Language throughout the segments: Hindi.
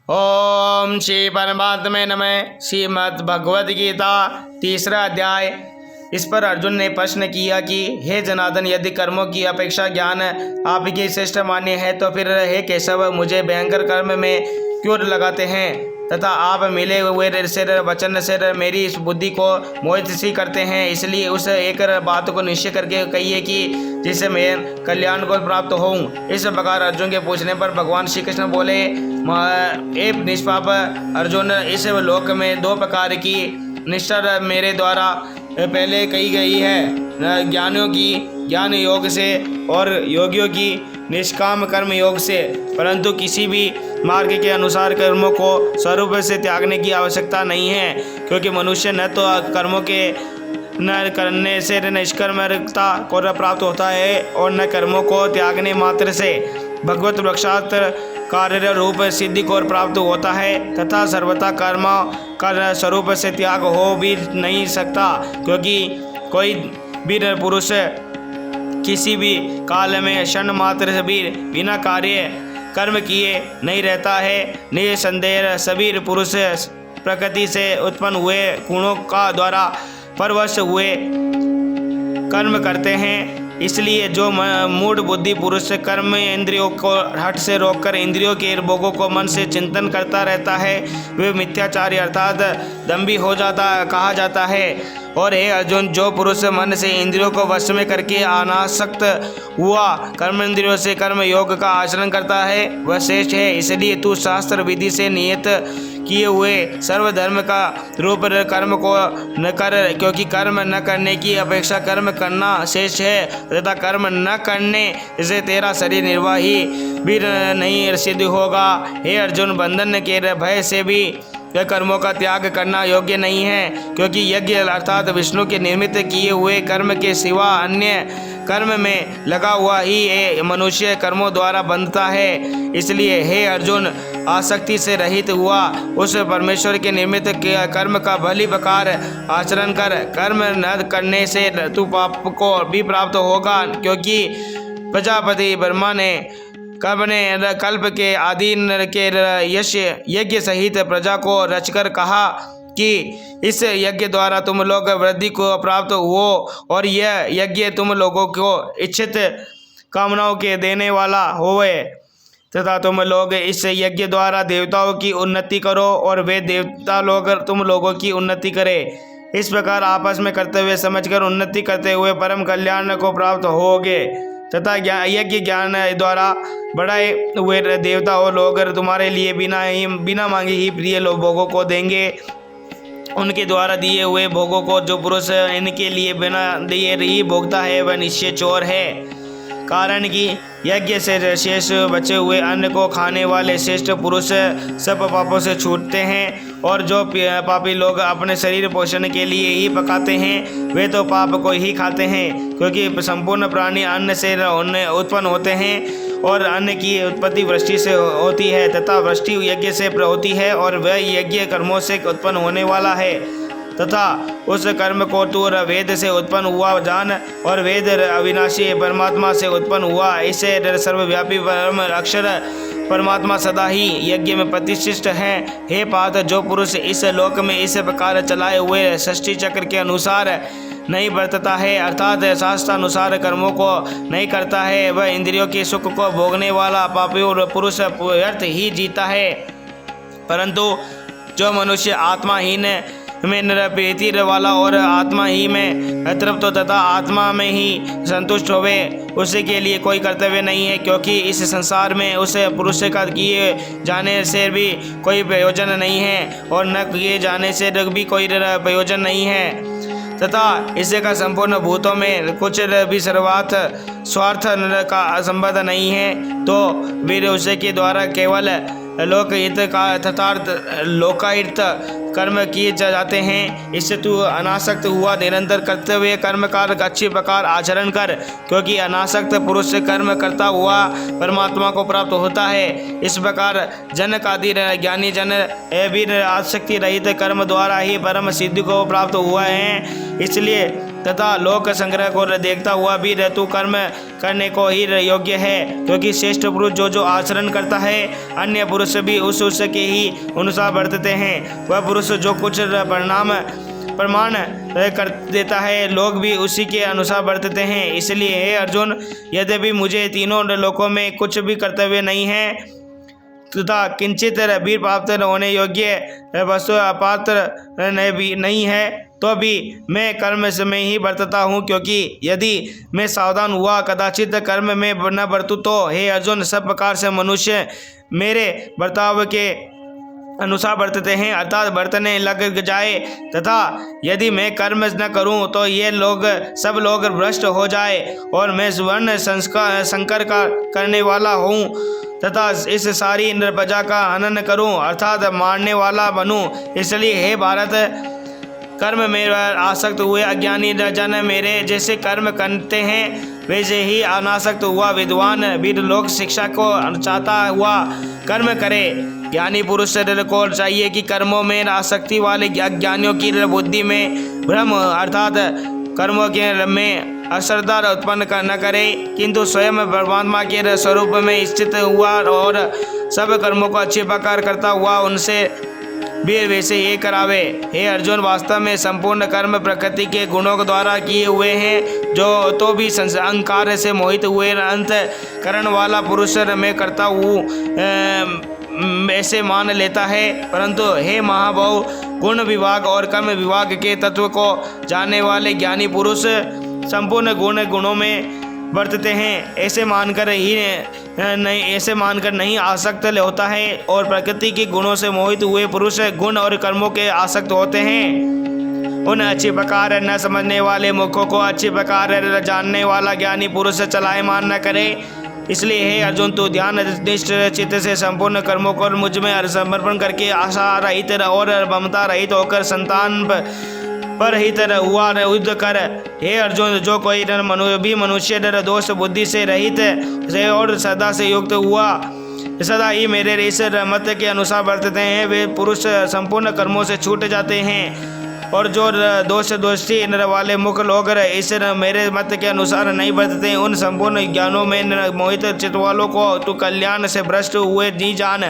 ओम श्री परमात्मे नमः। श्रीमद् भगवद गीता तीसरा अध्याय। इस पर अर्जुन ने प्रश्न किया कि हे जनार्दन, यदि कर्मों की अपेक्षा ज्ञान आपकी श्रेष्ठ मान्य है तो फिर हे केशव मुझे भयंकर कर्म में क्यों लगाते हैं तथा आप मिले हुए से वचन से मेरी इस बुद्धि को मोहित सी करते हैं। इसलिए उस एक बात को निश्चय करके कहिए कि जिससे मैं कल्याण को प्राप्त होऊं। इस प्रकार अर्जुन के पूछने पर भगवान श्री कृष्ण बोले, ए निष्पाप अर्जुन, इस लोक में दो प्रकार की निष्ठा मेरे द्वारा पहले कही गई है, ज्ञानियों की ज्ञान योग से और योगियों की निष्काम कर्म योग से। परंतु किसी भी मार्ग के अनुसार कर्मों को स्वरूप से त्यागने की आवश्यकता नहीं है, क्योंकि मनुष्य न तो कर्मों के न करने से निष्कर्मता को प्राप्त होता है और न कर्मों को त्यागने मात्र से भगवत वृक्षात कार्य रूप सिद्धि को प्राप्त होता है, तथा सर्वथा कर्म का स्वरूप से त्याग हो भी नहीं सकता, क्योंकि कोई भी पुरुष किसी भी काल में क्षण मात्र से भी बिना कार्य कर्म किए नहीं रहता है। निसंदेह सभी पुरुष प्रकृति से उत्पन्न हुए गुणों का द्वारा परवश हुए कर्म करते हैं। इसलिए जो मूढ़ बुद्धि पुरुष कर्म इंद्रियों को हट से रोककर इंद्रियों के भोगों को मन से चिंतन करता रहता है, वे मिथ्याचारी अर्थात दंभी हो जाता कहा जाता है। और हे अर्जुन, जो पुरुष मन से इंद्रियों को वश में करके अनासक्त हुआ कर्म इंद्रियों से कर्म योग का आचरण करता है वह श्रेष्ठ है। इसलिए तू शास्त्र विधि से नियत किए हुए सर्वधर्म का रूप कर्म को न कर, क्योंकि कर्म न करने की अपेक्षा कर्म करना श्रेष्ठ है, तथा कर्म न करने से तेरा शरीर निर्वाही भी नहीं सिद्ध होगा। हे अर्जुन, बंधन के भय से भी कर्मों का त्याग करना योग्य नहीं है, क्योंकि यज्ञ अर्थात विष्णु के निर्मित किए हुए कर्म के सिवा अन्य कर्म में लगा हुआ ही ये मनुष्य कर्मों द्वारा बंधता है। इसलिए हे अर्जुन, आसक्ति से रहित हुआ उस परमेश्वर के निर्मित कर्म का भली प्रकार आचरण कर। कर्म न करने से तू पाप को भी प्राप्त होगा, क्योंकि प्रजापति ब्रह्मा ने कल्प के आदि के यश यज्ञ सहित प्रजा को रचकर कहा कि इस यज्ञ द्वारा तुम लोग वृद्धि को प्राप्त हो, और यह यज्ञ तुम लोगों को इच्छित कामनाओं के देने वाला होवे, तथा तुम लोग इस यज्ञ द्वारा देवताओं की उन्नति करो और वे देवता लोग तुम लोगों की उन्नति करें। इस प्रकार आपस में कर्तव्य समझकर उन्नति करते हुए परम कल्याण को प्राप्त होगे, तथा यज्ञ ज्ञान द्वारा बढ़ाए हुए देवता और लोग तुम्हारे लिए बिना मांगे ही प्रिय भोगों को देंगे। उनके द्वारा दिए हुए भोगों को जो पुरुष इनके लिए बिना दिए ही भोगता है वह निश्चय चोर है। कारण कि यज्ञ से शेष बचे हुए अन्न को खाने वाले श्रेष्ठ पुरुष सब पापों से छूटते हैं, और जो पापी लोग अपने शरीर पोषण के लिए ही पकाते हैं वे तो पाप को ही खाते हैं, क्योंकि संपूर्ण प्राणी अन्न से उत्पन्न होते हैं और अन्न की उत्पत्ति वृष्टि से होती है, तथा वृष्टि यज्ञ से होती है और वह यज्ञ कर्मों से उत्पन्न होने वाला है, तथा उस कर्म को तू वेद से उत्पन्न हुआ जान, और वेद अविनाशी परमात्मा से उत्पन्न हुआ। इसे सर्वव्यापी परम अक्षर परमात्मा सदा ही यज्ञ में प्रतिष्ठित है। हे पार्थ, जो पुरुष इस लोक में इस प्रकार चलाए हुए षष्ठी चक्र के अनुसार नहीं बरतता है, अर्थात शास्त्रानुसार कर्मों को नहीं करता है, वह इंद्रियों के सुख को भोगने वाला पापी और पुरुष व्यर्थ ही जीता है। परंतु जो मनुष्य आत्माहीन में निरपेति वाला और आत्मा ही में तृप्त तथा आत्मा में ही संतुष्ट होवे, उसी के लिए कोई कर्तव्य नहीं है, क्योंकि इस संसार में उसे पुरुष का किए जाने से भी कोई प्रयोजन नहीं है और न किए जाने से भी कोई प्रयोजन नहीं है, तथा इससे का संपूर्ण भूतों में कुछ भी सर्वार्थ स्वार्थ का संबंध नहीं है, तो वीर उसे के द्वारा केवल लोकहित का तथार्थ लोकाहित कर्म किए जाते हैं। इससे तू अनासक्त हुआ निरंतर कर्तव्य कर्म का अच्छी प्रकार आचरण कर, क्योंकि अनासक्त पुरुष से कर्म करता हुआ परमात्मा को प्राप्त होता है। इस प्रकार जनक आदि ज्ञानी जन भी आसक्ति रहित कर्म द्वारा ही परम सिद्धि को प्राप्त हुआ है। इसलिए तथा लोक संग्रह को देखता हुआ भी तू कर्म करने को ही योग्य है, क्योंकि श्रेष्ठ पुरुष जो आचरण करता है अन्य पुरुष भी उसके ही अनुसार बरतते हैं। वह पुरुष जो कुछ प्रमाण कर देता है लोग भी उसी के अनुसार बरतते हैं। इसलिए हे अर्जुन, यद्यपि मुझे तीनों लोकों में कुछ भी कर्तव्य नहीं है तथा किंचित वीर प्राप्त होने योग्य वस्तु अपात्र नहीं है, तो भी मैं कर्म में ही बरतता हूँ, क्योंकि यदि मैं सावधान हुआ कदाचित कर्म में न बरतूँ तो हे अर्जुन, सब प्रकार से मनुष्य मेरे बर्ताव के अनुसार बरतते हैं, अर्थात बरतने लग जाए, तथा यदि मैं कर्म न करूं तो ये सब लोग भ्रष्ट हो जाए और मैं सुवर्ण संकर का करने वाला हूं तथा इस सारी प्रजा का हनन करूं, अर्थात मारने वाला बनूं। इसलिए हे भारत, कर्म में आसक्त हुए अज्ञानी जन मेरे जैसे कर्म करते हैं वैसे ही अनासक्त हुआ विद्वान वीर लोक शिक्षा को चाहता हुआ कर्म करे। ज्ञानी पुरुष को चाहिए कि कर्मों में आसक्ति वाले अज्ञानियों की बुद्धि में भ्रम अर्थात कर्मों के में अश्रद्धा उत्पन्न न करे, किंतु स्वयं परमात्मा के स्वरूप में स्थित हुआ और सब कर्मों को अच्छे प्रकार करता हुआ उनसे भी वैसे ये करावे। हे अर्जुन, वास्तव में संपूर्ण कर्म प्रकृति के गुणों के द्वारा किए हुए हैं, जो तो भी अहंकार से मोहित हुए अंत करण वाला पुरुष मैं करता हूँ ऐसे मान लेता है। परंतु हे महाभाव, गुण विभाग और कर्म विभाग के तत्व को जानने वाले ज्ञानी पुरुष संपूर्ण गुणों में बरतते हैं, ऐसे मानकर नहीं आसक्त होता है, और प्रकृति के गुणों से मोहित हुए पुरुष गुण और कर्मों के आसक्त होते हैं। उन अच्छी प्रकार न समझने वाले मुखों को अच्छी प्रकार जानने वाला ज्ञानी पुरुष चलायमान न करे। इसलिए हे अर्जुन, तू ध्यान निष्ठ चित्त से संपूर्ण कर्मों को मुझ में समर्पण करके आशा रहित और ममता रहित होकर संतान पर हित हुआ युद्ध कर। हे अर्जुन, जो कोई मनुष्य दोष बुद्धि से रहित से और सदा से युक्त हुआ सदा ही मेरे इस मत के अनुसार बरतते हैं, वे पुरुष संपूर्ण कर्मों से छूट जाते हैं। और जो दोषी वाले मुख लोग इस मेरे मत के अनुसार नहीं बरतते, उन संपूर्ण ज्ञानों में मोहित चित्त वालों को तू कल्याण से भ्रष्ट हुए नहीं जान,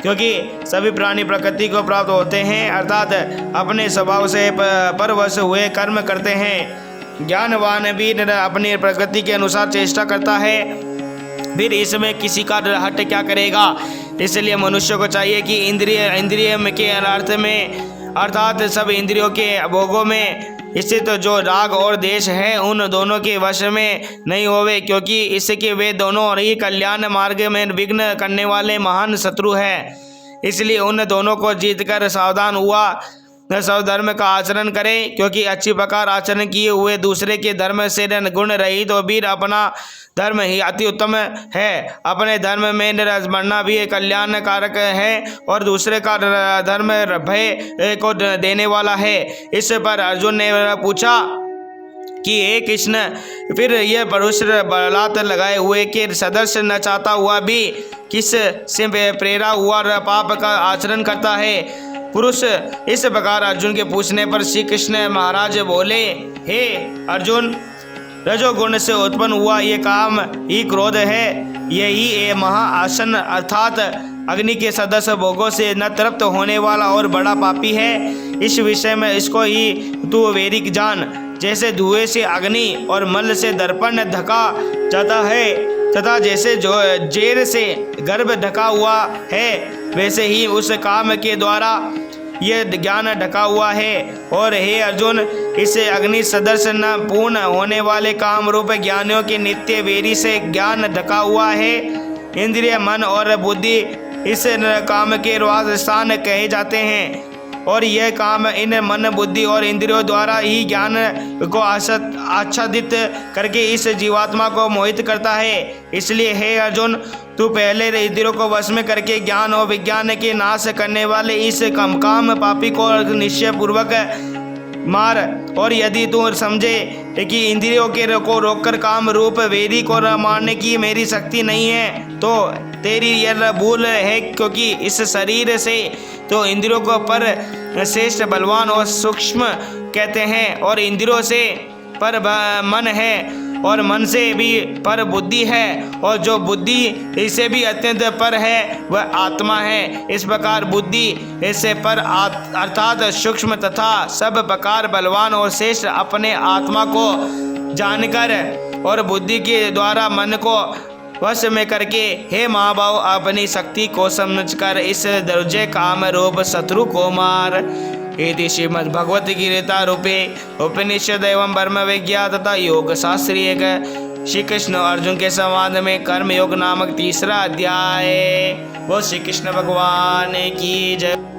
क्योंकि सभी प्राणी प्रकृति को प्राप्त होते हैं, अर्थात अपने स्वभाव से परवश हुए कर्म करते हैं। ज्ञानवान भी अपनी प्रकृति के अनुसार चेष्टा करता है, फिर इसमें किसी का हट क्या करेगा। इसलिए मनुष्य को चाहिए कि इंद्रिय के अर्थ में अर्थात सब इंद्रियों के भोगों में स्थित जो राग और देश है उन दोनों के वश में नहीं होवे, क्योंकि इसके वे दोनों ही कल्याण मार्ग में विघ्न करने वाले महान शत्रु है। इसलिए उन दोनों को जीतकर सावधान हुआ सब धर्म का आचरण करे, क्योंकि अच्छी प्रकार आचरण किए हुए दूसरे के धर्म से गुण रही तो वीर अपना धर्म ही अति उत्तम है। अपने धर्म में बढ़ना भी कल्याणकारक है और दूसरे का धर्म भय को देने वाला है। इस पर अर्जुन ने पूछा कि हे कृष्ण, फिर यह पुरुष बलात् लगाए हुए के सदस्य न चाहता हुआ भी किस से प्रेरा हुआ पाप का आचरण करता है। पुरुष इस प्रकार अर्जुन के पूछने पर श्री कृष्ण महाराज बोले, हे अर्जुन, रजोगुण से उत्पन्न हुआ ये काम ही क्रोध है, यही ये महाआसन अर्थात अग्नि के सदस्य भोगों से न तृप्त होने वाला और बड़ा पापी है। इस विषय में इसको ही तू वेरिक जान। जैसे धुएं से अग्नि और मल से दर्पण ढका जाता है तथा जैसे जो जेर से गर्भ ढका हुआ है, वैसे ही उस काम के द्वारा यह ज्ञान ढका हुआ है। और हे अर्जुन, इससे अग्नि सदृश न पूर्ण होने वाले काम रूप ज्ञानियों के नित्य वेरी से ज्ञान ढका हुआ है। इंद्रिय, मन और बुद्धि इस काम के निवास स्थान कहे जाते हैं, और यह काम इन मन, बुद्धि और इंद्रियों द्वारा ही ज्ञान को आच्छादित करके इस जीवात्मा को मोहित करता है। इसलिए हे अर्जुन, तू पहले इंद्रियों को वश में करके ज्ञान और विज्ञान के नाश करने वाले इस काम पापी को निश्चय पूर्वक मार। और यदि तू समझे कि इंद्रियों के को रोककर काम रूप वेदी को मारने की मेरी शक्ति नहीं है, तो तेरी यह भूल है, क्योंकि इस शरीर से तो इंद्रियों को पर श्रेष्ठ बलवान और सूक्ष्म कहते हैं, और इंद्रियों से पर मन है और मन से भी पर बुद्धि है, और जो बुद्धि इससे भी अत्यंत पर है वह आत्मा है। इस प्रकार बुद्धि इससे पर अर्थात सूक्ष्म तथा सब प्रकार बलवान और श्रेष्ठ अपने आत्मा को जानकर और बुद्धि के द्वारा मन को वश में करके, हे महाभाव, अपनी शक्ति को समझकर इस दुर्जय काम रूप शत्रु को मार। इति श्रीमद् भगवत गीता रूपे उपनिषद एवं ब्रह्म विज्ञा तथा योग शास्त्रीय श्री कृष्ण अर्जुन के संवाद में कर्म योग नामक तीसरा अध्याय। वो श्री कृष्ण भगवान की जय।